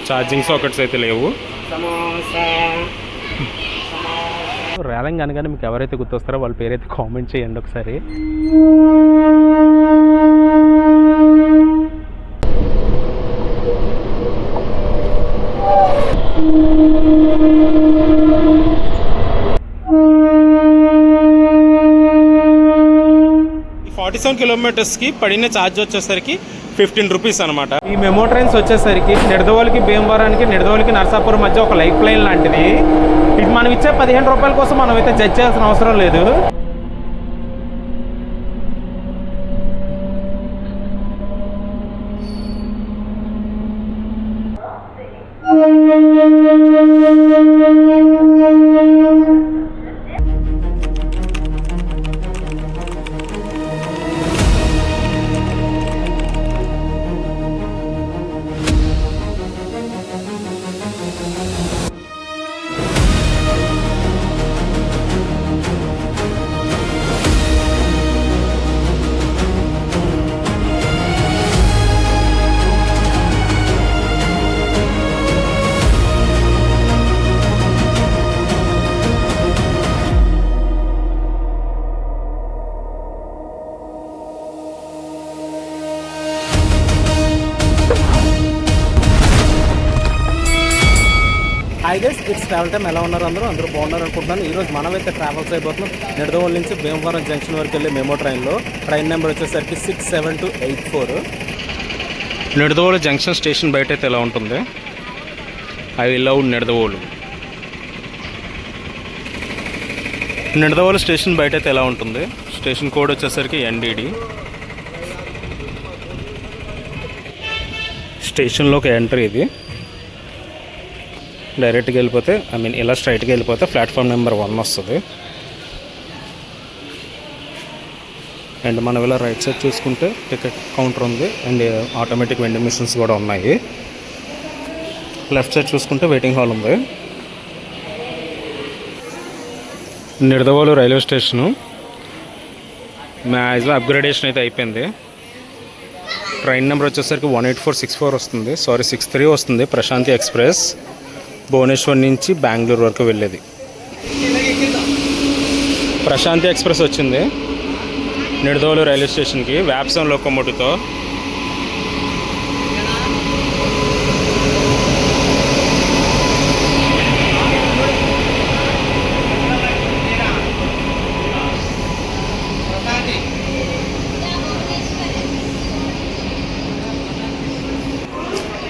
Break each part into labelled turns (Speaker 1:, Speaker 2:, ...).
Speaker 1: Charging sockets అయితే లేవు. రేలంగ్ అనగానే మీకు ఎవరైతే గుర్తొస్తారో వాళ్ళ పేరైతే కామెంట్ చేయండి ఒకసారి. ఈ 47 కిలోమీటర్స్కి పడిన ఛార్జ్ వచ్చేసరికి 15 రూపీస్ అనమాట. ఈ మెమో ట్రైన్స్ వచ్చేసరికి నిడదవోలుకి భీమవరానికి, నిడదవోలుకి నరసాపురం మధ్య ఒక లైఫ్ లైన్ లాంటిది. ఇది మనం ఇచ్చే 15 రూపాయల కోసం మనం అయితే జడ్జ్ చేయాల్సిన అవసరం లేదు. Hi guys, it's travel time. ఎలా ఉన్నారు అందరూ బాగున్నారు అనుకుంటున్నాను. ఈరోజు మనమైతే ట్రావెల్స్ అయిపోతున్నాం నిడదవోలు నుంచి భీమవరం జంక్షన్ వరకు వెళ్ళే మెమో ట్రైన్లో. ట్రైన్ నెంబర్ వచ్చేసరికి 67284. నిడదవోలు జంక్షన్ స్టేషన్ బయట అయితే ఎలా ఉంటుంది. I love Nidadavolu. Nidadavolu station బయట అయితే ఎలా ఉంటుంది. స్టేషన్ కోడ్ వచ్చేసరికి NDD. స్టేషన్లోకి ఎంట్రీ ఇది. డైరెక్ట్గా వెళ్ళిపోతే ఇలా స్ట్రైట్గా వెళ్ళిపోతే ప్లాట్ఫామ్ నెంబర్ 1 వస్తుంది. అండ్ మనం ఇలా రైట్ సైడ్ చూసుకుంటే టికెట్ కౌంటర్ ఉంది అండ్ ఆటోమేటిక్ వెండింగ్ మిషన్స్ కూడా ఉన్నాయి. లెఫ్ట్ సైడ్ చూసుకుంటే వెయిటింగ్ హాల్ ఉంది. Nidadavolu railway station maximum upgradation అయితే అయిపోయింది. ట్రైన్ నెంబర్ వచ్చేసరికి 18464 వస్తుంది. 63 వస్తుంది. ప్రశాంతి ఎక్స్ప్రెస్ భువనేశ్వర్ నుంచి బెంగళూరు వరకు వెళ్ళేది. ప్రశాంతి ఎక్స్ప్రెస్ వచ్చింది నిడదవోలు రైల్వే స్టేషన్కి వ్యాప్సన్ లోకోమోటివ్తో.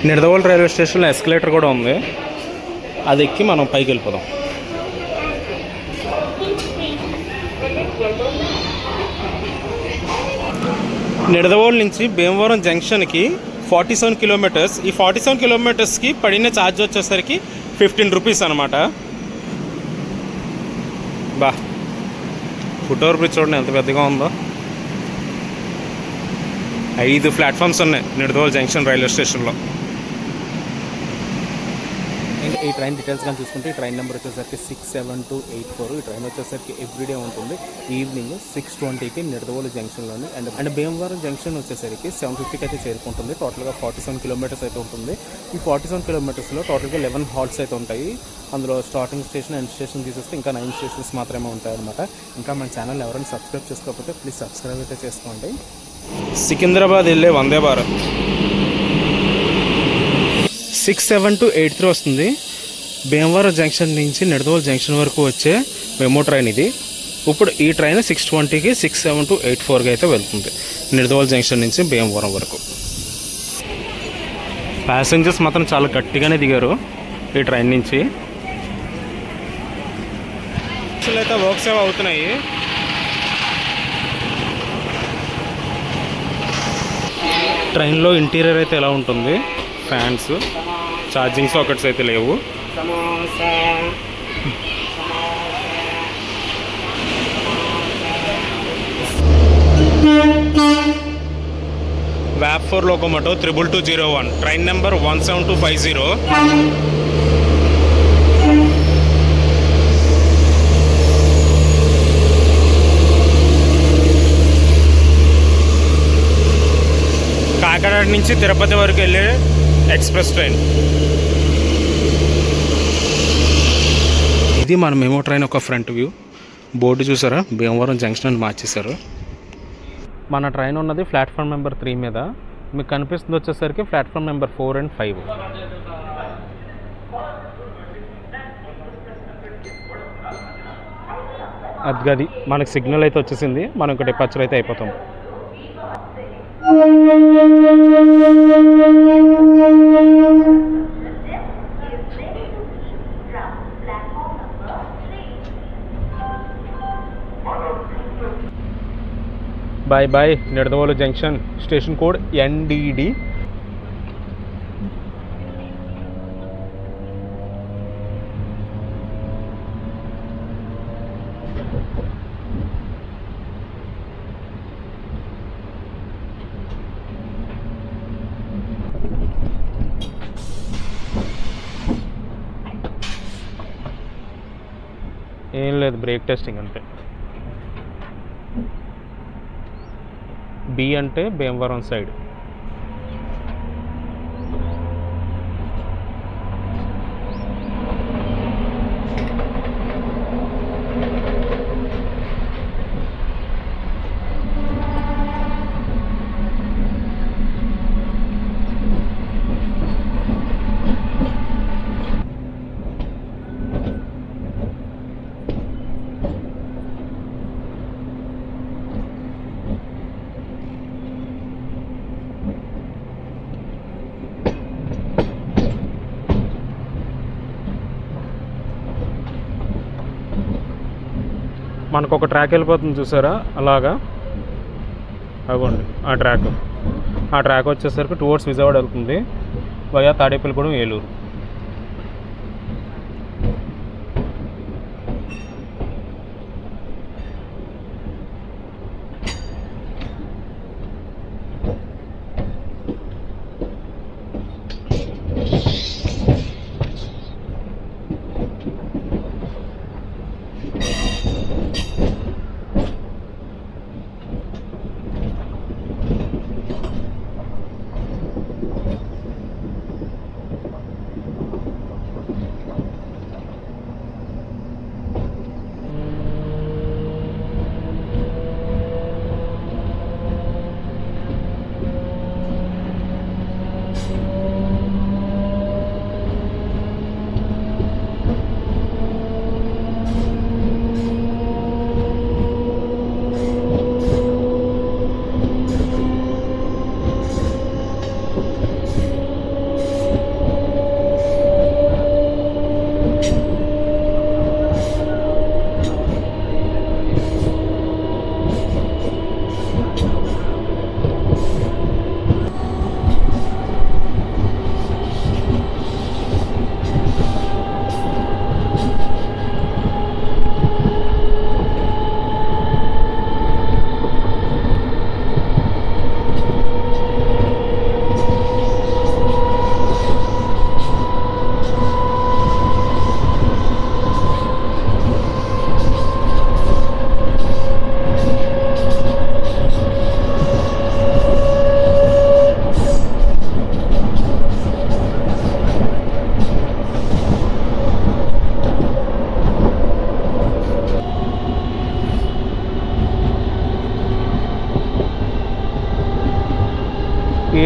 Speaker 1: నిడదవోలు రైల్వే స్టేషన్లో ఎస్కలేటర్ కూడా ఉంది. అది ఎక్కి మనం పైకి వెళ్ళిపోదాం. నిడదవోలు నుంచి భీమవరం జంక్షన్కి 47 కిలోమీటర్స్. ఈ 47 కిలోమీటర్స్కి పడిన ఛార్జ్ వచ్చేసరికి 15 రూపీస్ అనమాట. బా, ఫుట్ ఓవర్ బ్రిడ్జ్ చూడండి ఎంత పెద్దగా ఉందో. 5 ప్లాట్ఫామ్స్ ఉన్నాయి నిడదవోలు జంక్షన్ రైల్వే స్టేషన్లో. ఈ ట్రైన్ డీటెయిల్స్ కానీ చూసుకుంటే ఈ ట్రైన్ నెంబర్ వచ్చేసరికి 67284. ఈ ట్రైన్ వచ్చేసరికి ఎవ్రీడే ఉంటుంది. ఈవినింగ్ 6:20కి నిడదవోలు జంక్షన్లోని అండ్ భీమవరం జంక్షన్ వచ్చేసరికి 7:50కి అయితే చేరుకుంటుంది. టోటల్గా 47 కిలోమీటర్స్ అయితే ఉంటుంది. ఈ 47 కిలోమీటర్స్లో టోటల్గా 11 హాల్ట్స్ అయితే ఉంటాయి. అందులో స్టార్టింగ్ స్టేషన్ అండ్ స్టేషన్ తీసేస్తే ఇంకా 9 స్టేషన్స్ మాత్రమే ఉంటాయి అనమాట. ఇంకా మన ఛానల్ ఎవరైనా సబ్స్క్రైబ్ చేసుకోకపోతే ప్లీజ్ సబ్స్క్రైబ్ అయితే చేసుకోండి. సికింద్రాబాద్ వెళ్ళే వందే భారత్ 67283 వస్తుంది. భీమవరం జంక్షన్ నుంచి నిడదవోలు జంక్షన్ వరకు వచ్చే మెమో ట్రైన్ ఇది. ఇప్పుడు ఈ ట్రైన్ 6:20కి 67284కి అయితే వెళ్తుంది నిడదవోలు జంక్షన్ నుంచి భీమవరం వరకు. ప్యాసింజర్స్ మాత్రం చాలా గట్టిగానే దిగారు ఈ ట్రైన్ నుంచి. అయితే వర్క్స్ ఏవో అవుతున్నాయి. ట్రైన్లో ఇంటీరియర్ అయితే ఎలా ఉంటుంది. ఫ్యాన్స్, ఛార్జింగ్ సాకెట్స్ అయితే లేవు. వ్యాప్ 4 లోకోమోటివ్ 22201. Train number 17250. కాకినాడ నుంచి తిరుపతి వరకు వెళ్ళే ఎక్స్ప్రెస్ ట్రైన్. ఇది మన మెమో ట్రైన్ ఒక ఫ్రంట్ వ్యూ. బోర్డు చూసారా, భీమవరం జంక్షన్ అని మార్చేశారు. మన ట్రైన్ ఉన్నది ప్లాట్ఫామ్ నెంబర్ 3 మీద. మీకు కనిపిస్తుంది వచ్చేసరికి ప్లాట్ఫామ్ నెంబర్ 4 and 5. అది మనకి సిగ్నల్ అయితే వచ్చేసింది. మనం ఇక్కడ డిపార్చర్ అయితే అయిపోతాం. Bye bye Nidadavolu junction. Station code NDD. ఏం లేదు, బ్రేక్ టెస్టింగ్ అంతే. B అంటే భీమవరం సైడ్. మనకు ఒక ట్రాక్ వెళ్ళిపోతుంది చూసారా, అలాగా అవ్వండి ఆ ట్రాక్ వచ్చేసరికి టువర్డ్స్ విజయవాడ వెళ్తుంది via Tadepalligudem, Eluru.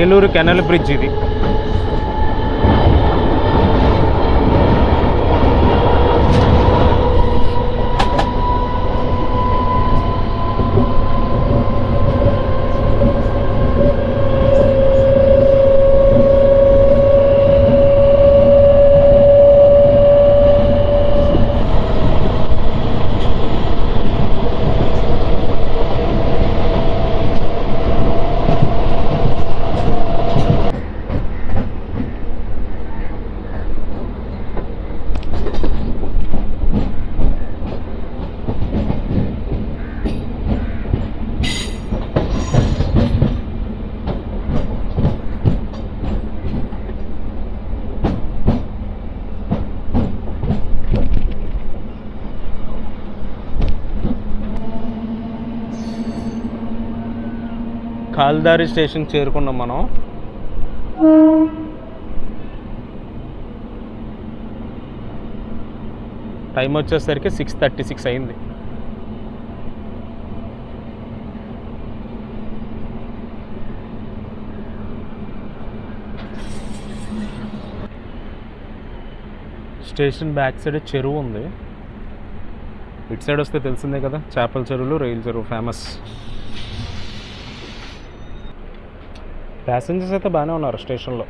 Speaker 1: Eluru canal bridge ఇది. కాల్దారి స్టేషన్ చేరుకున్నాం మనం. టైం వచ్చేసరికి 6:36 అయింది. స్టేషన్ బ్యాక్ సైడ్ చెరువు ఉంది. ఇటు సైడ్ వస్తే తెలిసిందే కదా, చేపల చెరువులు, రొయ్యల చెరువు ఫేమస్. ప్యాసింజర్స్ అయితే బాగానే ఉన్నారు స్టేషన్లో.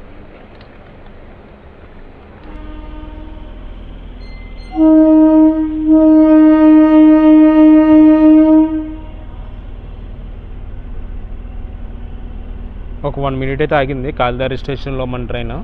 Speaker 1: ఒక 1 minute అయితే ఆగింది కాలిదారి స్టేషన్లో మన ట్రైన్.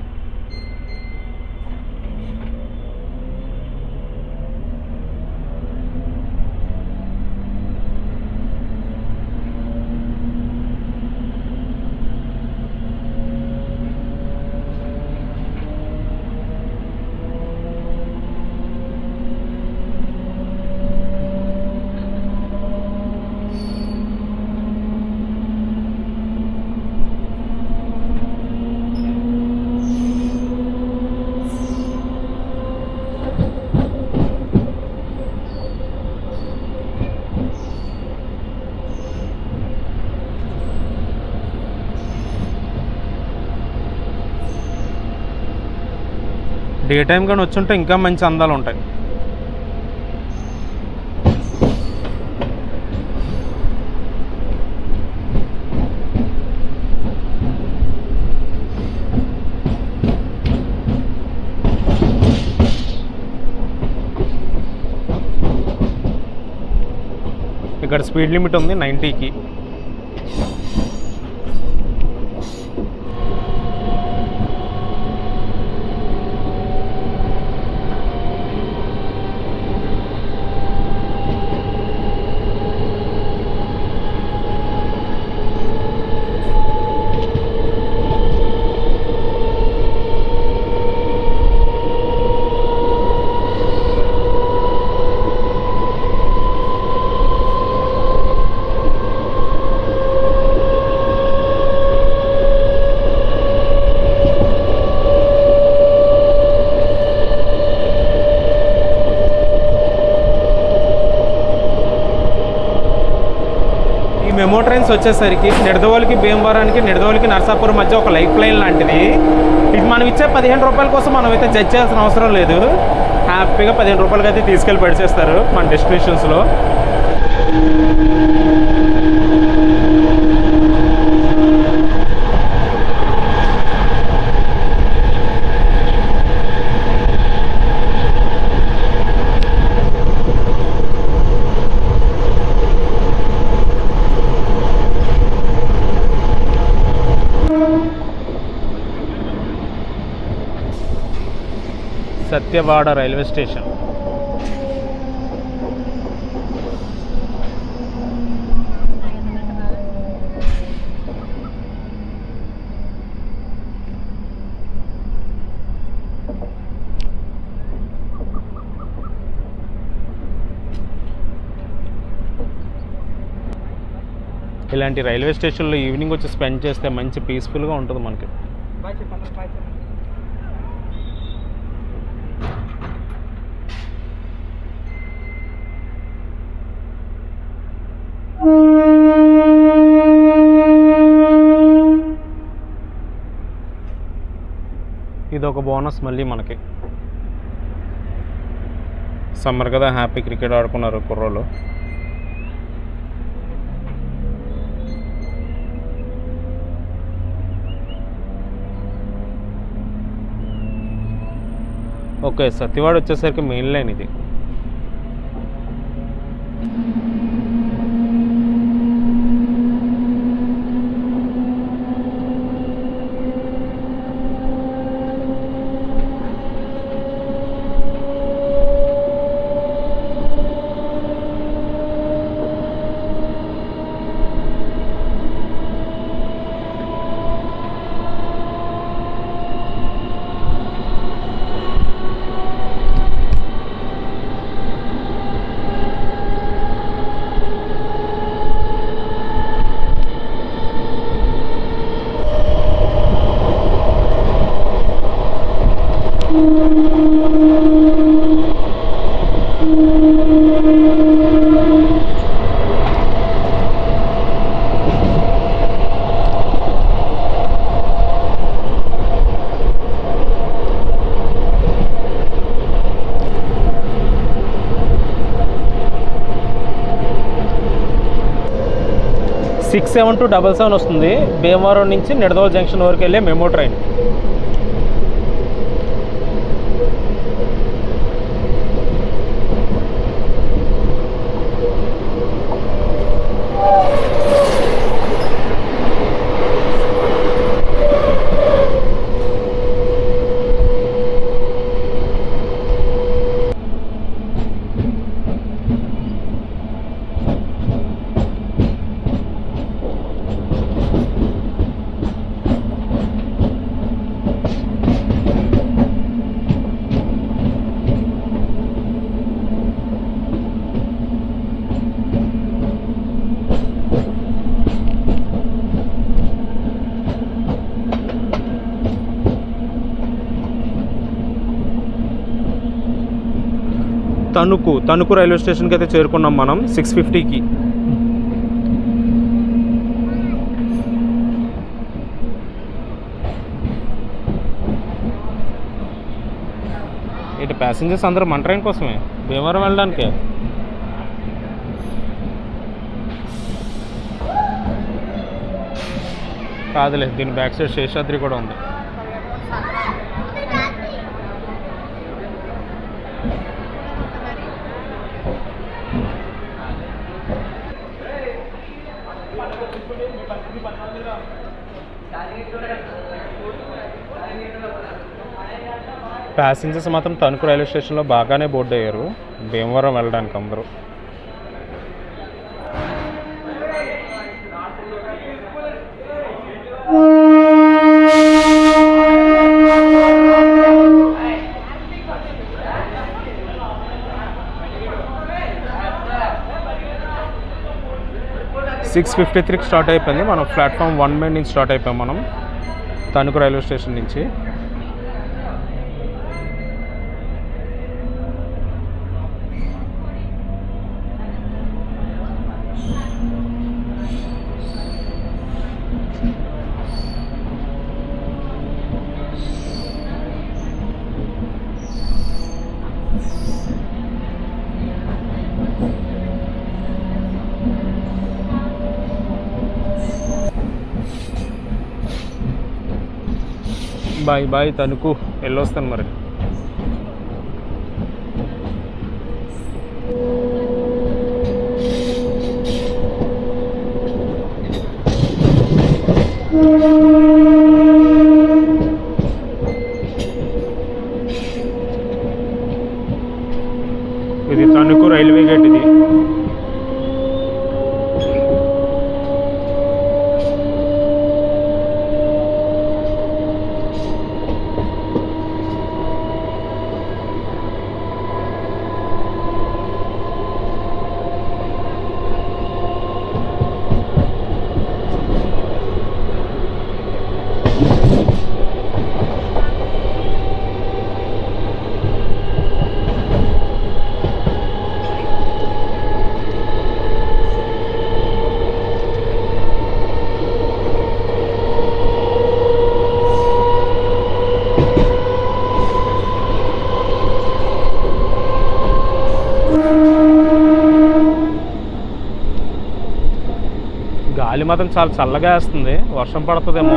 Speaker 1: డే టైం కానీ వచ్చుంటే ఇంకా మంచి అందాలు ఉంటాయి. ఇక్కడ స్పీడ్ లిమిట్ ఉంది 90కి. మెమో ట్రైన్స్ వచ్చేసరికి నిడదవోలుకి, భీమవరానికి, నిడదవోలుకి, నరసాపురం మధ్య ఒక లైఫ్ లైన్ లాంటిది. ఇది మనం ఇచ్చే 15 రూపాయల కోసం మనం అయితే జడ్జ్ చేయాల్సిన అవసరం లేదు. హ్యాపీగా 15 రూపాయలకి అయితే తీసుకెళ్ళి పెడిచేస్తారు మన డెస్టినేషన్స్లో. Satyavada railway station. ఇలాంటి రైల్వే స్టేషన్లో ఈవినింగ్ వచ్చి స్పెండ్ చేస్తే మంచి పీస్ఫుల్గా ఉంటుంది మనకి. ఇది ఒక బోనస్ మళ్ళీ మనకి. సమ్మర్ కదా, హ్యాపీ క్రికెట్ ఆడుకున్నారు కుర్రోళ్ళు. ఓకే, సత్యవాడ వచ్చేసరికి మెయిన్ లైన్ ఇది. 6777 వస్తుంది. భీమవరం నుంచి నిడదవోలు జంక్షన్ వరకు వెళ్ళే మెమో ట్రైన్. తణుకు రైల్వే స్టేషన్కి అయితే చేరుకున్నాం మనం 6:50కి. ఇటు ప్యాసింజర్స్ అందరూ మన ట్రైన్ కోసమే, భీమవరం వెళ్ళడానికే. కాదులే, దీని బ్యాక్ సైడ్ శేషాద్రి కూడా ఉంది. ప్యాసింజర్స్ మాత్రం తణుకు రైల్వే స్టేషన్లో బాగానే బోర్డు అయ్యారు భీమవరం వెళ్ళడానికి అందరూ. సిక్స్ 53కి స్టార్ట్ అయిపోయింది. మనం ప్లాట్ఫామ్ 1 మీద నుంచి స్టార్ట్ అయిపోయాం మనం తణుకు రైల్వే స్టేషన్ నుంచి. బాయ్ తణుకు వెళ్ళొస్తాను మరి. ఇది తణుకు రైల్వే గేట్. ఇది గాలి మాత్రం చాలా చల్లగా వేస్తుంది, వర్షం పడుతుందేమో.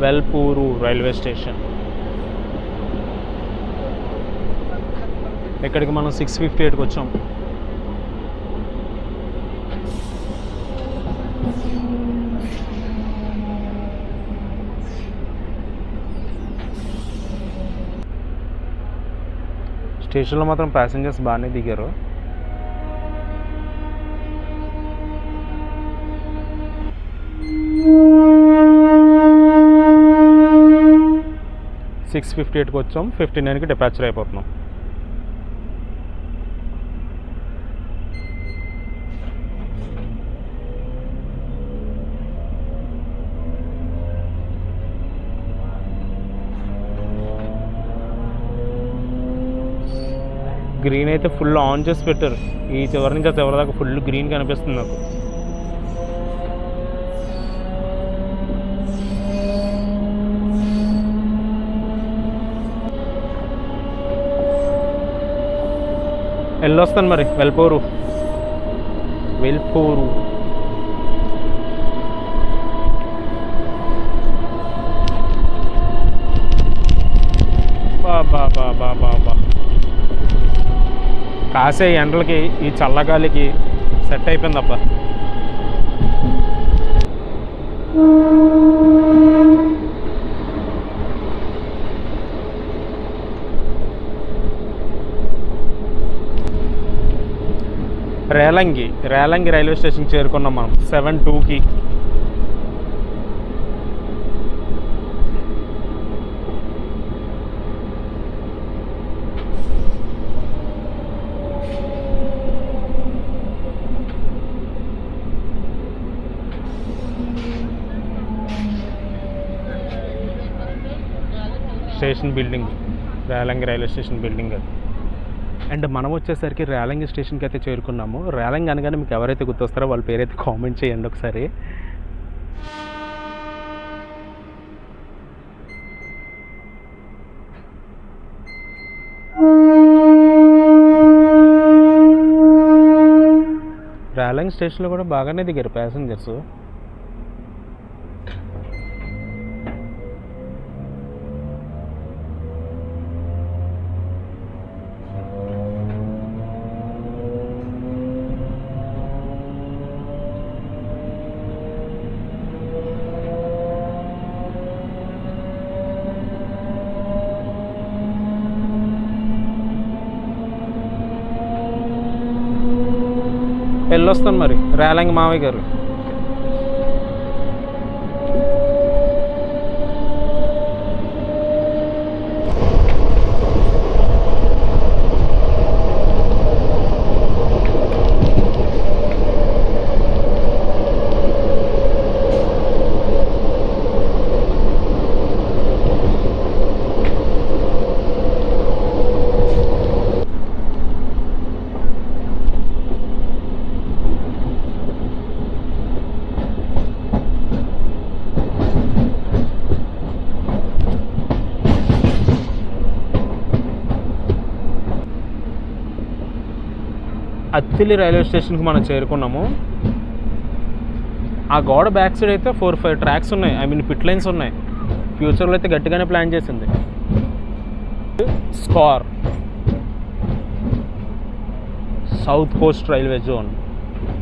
Speaker 1: వెల్పూరు రైల్వే స్టేషన్. ఇక్కడికి మనం 6:58కి వచ్చాం. స్టేషన్లో మాత్రం ప్యాసింజర్స్ బాగానే దిగారు. సిక్స్ 58కి వచ్చాం, 59కి డిపాచర్ అయిపోతున్నాం. గ్రీన్ అయితే ఫుల్ ఆన్ చేసి పెట్టారు. ఈ చివరి నుంచి ఆ చివరి దాకా ఫుల్ గ్రీన్ కనిపిస్తుంది నాకు. వెళ్ళొస్తాను మరి. వెళ్ళిపోరు బా కాసే ఎండలకి ఈ చల్లగాలికి సెట్ అయిపోయిందబ్బా. రేలంగి రైల్వే స్టేషన్కి చేరుకున్నాం మనం 7:02కి. Station building, Relangi railway station building అది. అండ్ మనం వచ్చేసరికి రేలంగి స్టేషన్కి అయితే చేరుకున్నాము. రేలంగి అనగానే మీకు ఎవరైతే గుర్తొస్తారో వాళ్ళ పేరైతే కామెంట్ చేయండి ఒకసారి. రేలంగి స్టేషన్లో కూడా బాగానే దిగారు ప్యాసింజర్స్. వెళ్ళొస్తాను మరి. రేలంగి మావయ్య గారు. అత్తిలి రైల్వే స్టేషన్కి మనం చేరుకున్నాము. ఆ గోడ బ్యాక్ సైడ్ అయితే 4-5 ట్రాక్స్ ఉన్నాయి, ఐ మీన్ పిట్ లైన్స్ ఉన్నాయి. ఫ్యూచర్లో అయితే గట్టిగానే ప్లాన్ చేసింది. స్కార్ సౌత్ కోస్ట్ రైల్వే జోన్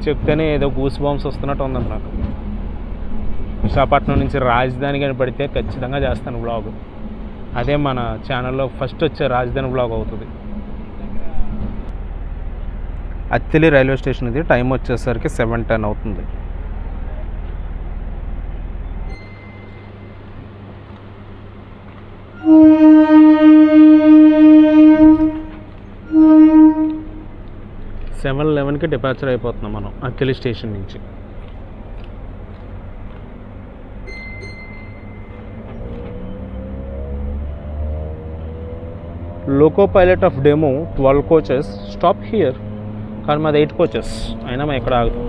Speaker 1: చెప్తేనే ఏదో గూస్ బాంబ్స్ వస్తున్నట్టు ఉందండి నాకు. విశాఖపట్నం నుంచి రాజధాని కానీ పడితే ఖచ్చితంగా చేస్తాను వ్లాగ్. అదే మన ఛానల్లో ఫస్ట్ వచ్చే రాజధాని వ్లాగ్ అవుతుంది. అత్తిలి రైల్వే స్టేషన్ ఇది. టైం వచ్చేసరికి 7:10 అవుతుంది. సెవెన్ 11కి డిపార్చర్ అయిపోతున్నాం మనం అత్తిలి స్టేషన్ నుంచి. Loco pilot of demo 12 coaches stop here. కానీ మాది 8 కోచెస్ అయినా మేము ఎక్కడ ఆగుతాం.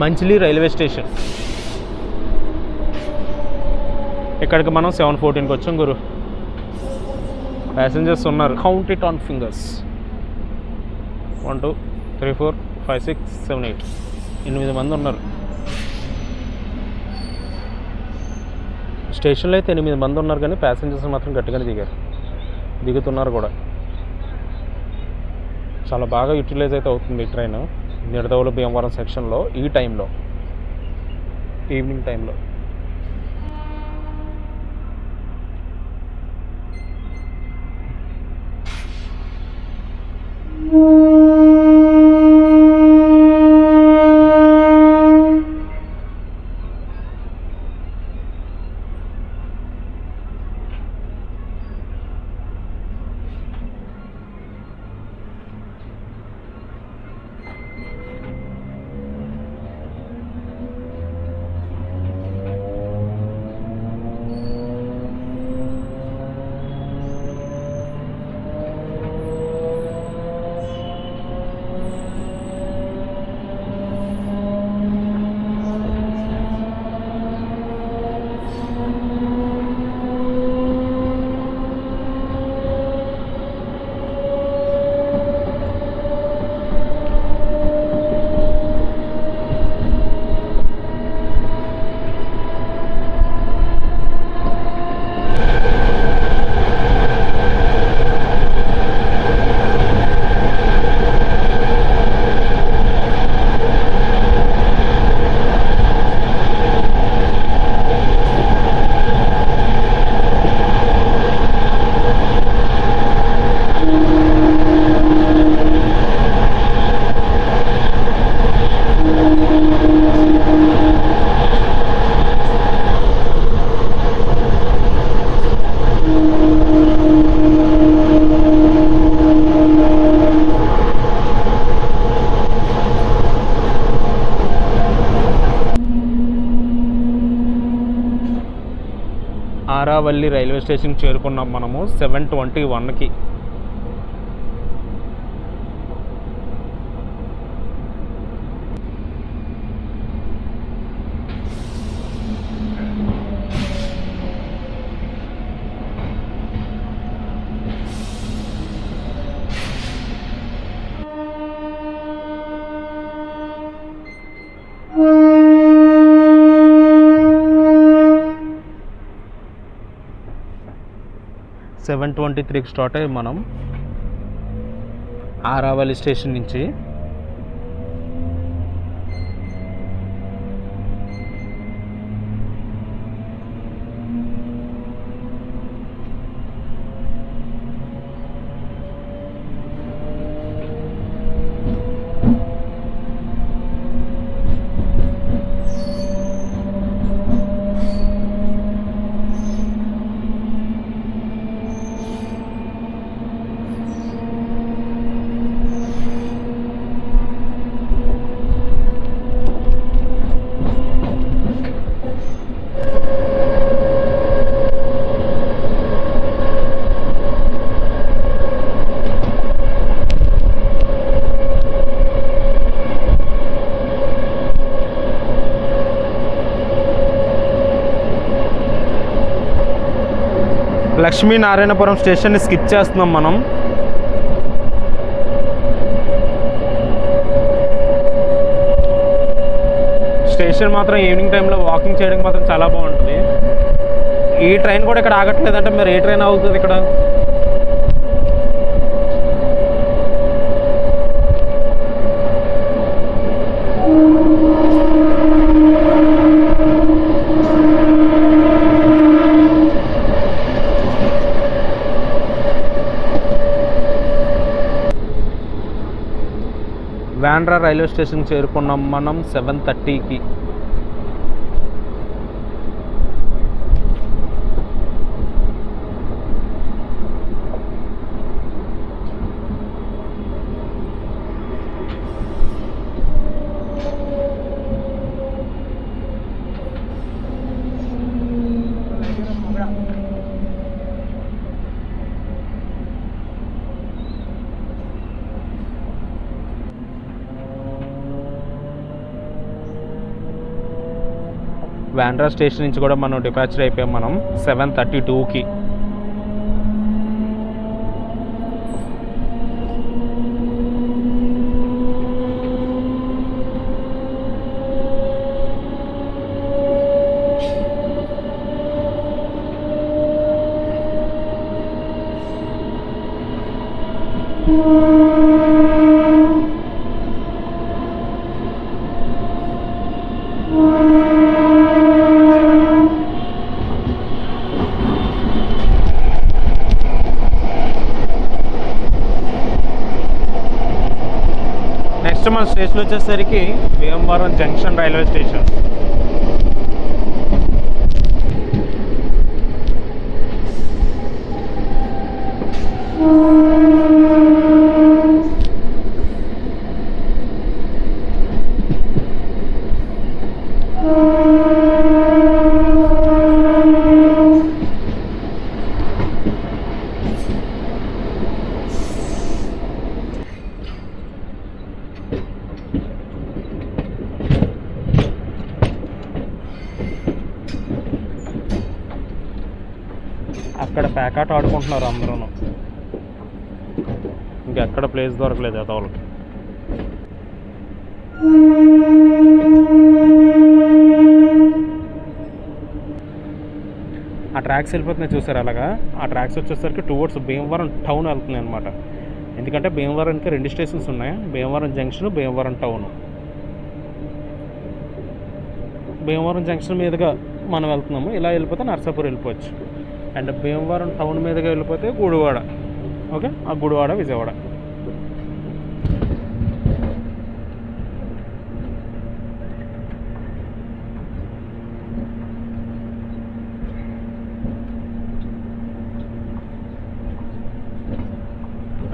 Speaker 1: Manchili railway station. ఇక్కడికి మనం 7:14కి వచ్చాం గురు. ప్యాసింజర్స్ ఉన్నారు, కౌంట్ ఇట్ ఆన్ ఫింగర్స్. 1 2 3 4 5 6 7 8 8 మంది ఉన్నారు. స్టేషన్లో అయితే 8 మంది ఉన్నారు, కానీ ప్యాసింజర్స్ మాత్రం గట్టిగానే దిగుతున్నారు కూడా. చాలా బాగా యూటిలైజ్ అయితే అవుతుంది ఈ ట్రైన్ నిడదవోలు భీమవరం సెక్షన్లో ఈ టైంలో, ఈవినింగ్ టైంలో. ఆరావల్లి రైల్వే స్టేషన్కి చేరుకున్నాం మనము 7:21కి. సెవెన్ 23కి స్టార్ట్ అయ్యి మనం ఆరావల్లి స్టేషన్ నుంచి లక్ష్మీనారాయణపురం స్టేషన్ని స్కిప్ చేస్తున్నాం మనం. స్టేషన్ మాత్రం ఈవినింగ్ టైంలో వాకింగ్ చేయడానికి మాత్రం చాలా బాగుంటుంది. ఈ ట్రైన్ కూడా ఇక్కడ ఆగట్లేదంటే మరి ఏ ట్రైన్ అవుతుంది ఇక్కడ? బాంద్రా రైల్వే స్టేషన్కి చేరుకున్నాం మనం 7:30కి. బాంద్రా స్టేషన్ నుంచి కూడా మనం డిపార్చర్ అయిపోయాం మనం 7:32కి. నెక్స్ట్ మన స్టేషన్ వచ్చేసరికి భీమవరం జంక్షన్ రైల్వే స్టేషన్. అక్కడ ప్యాకాట్ ఆడుకుంటున్నారు అందరూ. ఇంకెక్కడ ప్లేస్ దొరకలేదు అదవులకి. ఆ ట్రాక్స్ వెళ్ళిపోతున్నాయి చూసారు అలాగా. ఆ ట్రాక్స్ వచ్చేసరికి టువర్డ్స్ భీమవరం టౌన్ వెళ్తున్నాయి అనమాట. ఎందుకంటే భీమవరానికి 2 స్టేషన్స్ ఉన్నాయి, Bhimavaram junction, Bhimavaram town. Bhimavaram junction మీదుగా మనం వెళ్తున్నాము. ఇలా వెళ్ళిపోతే నర్సాపూర్ వెళ్ళిపోవచ్చు. అండ్ భీమవరం టౌన్ మీదుగా వెళ్ళిపోతే గుడివాడ. ఓకే, ఆ గుడివాడ విజయవాడ.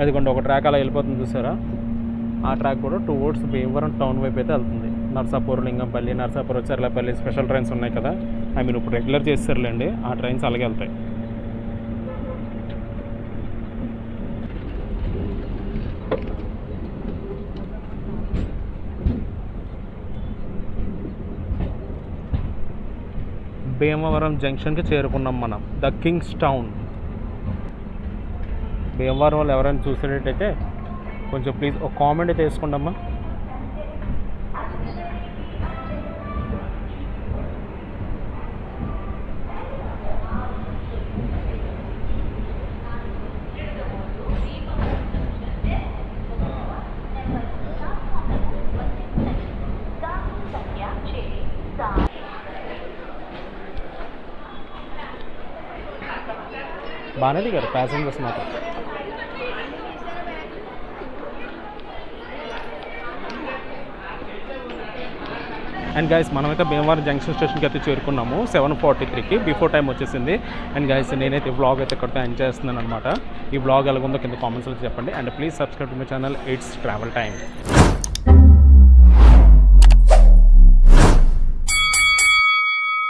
Speaker 1: అదిగోండి ఒక ట్రాక్ అలా వెళ్ళిపోతుంది చూసారా. ఆ ట్రాక్ కూడా టువర్డ్స్ భీమవరం టౌన్ వైపు అయితే వెళ్తుంది. నర్సాపూర్, లింగంపల్లి, నర్సాపూర్, చర్లపల్లి స్పెషల్ ట్రైన్స్ ఉన్నాయి కదా, ఐ మీన్ ఇప్పుడు రెగ్యులర్ చేస్తారులేండి, ఆ ట్రైన్స్ అలాగే వెళ్తాయి. భీమవరం జంక్షన్కి చేరుకున్నాం మనం, ద కింగ్స్ టౌన్. భీమవరం వాళ్ళు ఎవరైనా చూసేటట్టయితే కొంచెం ప్లీజ్ ఒక కామెంట్ అయితే వేసుకోండి అమ్మా. బాగానే దిగారు ప్యాసింజర్స్ మాత్రం. అండ్ గైస్ మనమైతే భీమవరం జంక్షన్ స్టేషన్కి అయితే చేరుకున్నాము 7:43కి, బిఫోర్ టైం వచ్చేసింది. అండ్ గైస్ నేనైతే వ్లాగ్ అయితే ఇక్కడితో ఎంజాయ్ చేస్తున్నాను అనమాట. ఈ వ్లాగ్ ఎలాగుందో కింద కామెంట్స్లో చెప్పండి. And please subscribe to my channel, it's travel time.